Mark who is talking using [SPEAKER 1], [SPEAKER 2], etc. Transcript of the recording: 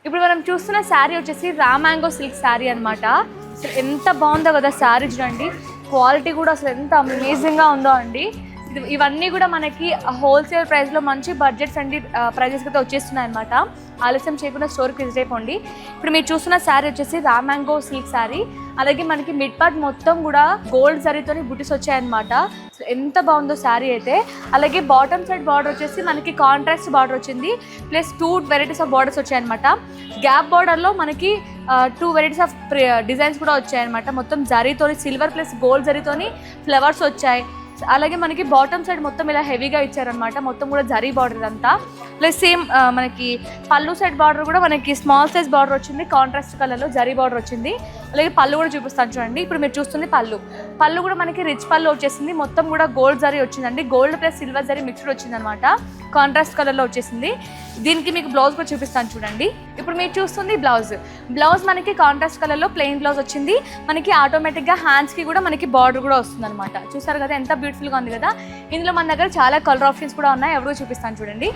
[SPEAKER 1] ఇప్పుడు మనం చూస్తున్న శారీ వచ్చేసి రా మ్యాంగో సిల్క్ శారీ అనమాట. అసలు ఎంత బాగుందో కదా శారీ, చూడండి క్వాలిటీ కూడా అసలు ఎంత అమేజింగ్గా ఉందో అండి. ఇవన్నీ కూడా మనకి హోల్సేల్ ప్రైస్లో మంచి బడ్జెట్ ఫ్రెండ్లీ ప్రైజెస్కి అయితే వచ్చేస్తున్నాయి అనమాట. ఆలస్యం చేయకుండా స్టోర్కి విజిట్ అయిపోండి. ఇప్పుడు మీరు చూస్తున్న శారీ వచ్చేసి రా మ్యాంగో సిల్క్ శారీ. అలాగే మనకి మిడ్ పార్ట్ మొత్తం కూడా గోల్డ్ జరీతోని బుటీస్ వచ్చాయన్నమాట. ఎంత బాగుందో శారీ అయితే. అలాగే బాటమ్ సైడ్ బార్డర్ వచ్చేసి మనకి కాంట్రాస్ట్ బార్డర్ వచ్చింది, ప్లస్ 2 వెరైటీస్ ఆఫ్ బార్డర్స్ వచ్చాయన్నమాట. గ్యాప్ బార్డర్లో మనకి 2 వెరైటీస్ ఆఫ్ డిజైన్స్ కూడా వచ్చాయన్నమాట. మొత్తం జరీతోని సిల్వర్ ప్లస్ గోల్డ్ జరీతోని ఫ్లవర్స్ వచ్చాయి. అలాగే మనకి బాటమ్ సైడ్ మొత్తం ఇలా హెవీగా ఇచ్చారనమాట. మొత్తం కూడా జరీ బార్డర్ అంతా. ప్లస్ సేమ్ మనకి పళ్ళు సైడ్ బార్డర్ కూడా మనకి స్మాల్ సైజ్ బార్డర్ వచ్చింది, కాంట్రాస్ట్ కలర్లో జరీ బార్డర్ వచ్చింది. అలాగే పళ్ళు కూడా చూపిస్తాను చూడండి. ఇప్పుడు మీరు చూస్తుంది పళ్ళు కూడా మనకి రిచ్ పళ్ళు వచ్చేసింది. మొత్తం కూడా గోల్డ్ జరీ వచ్చిందండి. Gold plus silver zari mixed వచ్చింది అనమాట. కాంట్రాస్ట్ కలర్లో వచ్చేసింది. దీనికి మీకు బ్లౌజ్ కూడా చూపిస్తాను చూడండి. ఇప్పుడు మీరు చూస్తుంది బ్లౌజ్ మనకి కాంట్రాస్ట్ కలర్లో ప్లెయిన్ బ్లౌజ్ వచ్చింది. మనకి ఆటోమేటిక్గా హ్యాండ్స్కి కూడా మనకి బార్డర్ కూడా వస్తుంది అనమాట. చూసారు కదా ఎంత బ్యూటిఫుల్గా ఉంది కదా. ఇందులో మన దగ్గర చాలా కలర్ ఆప్షన్స్ కూడా ఉన్నాయి. ఎవరో చూపిస్తాను చూడండి.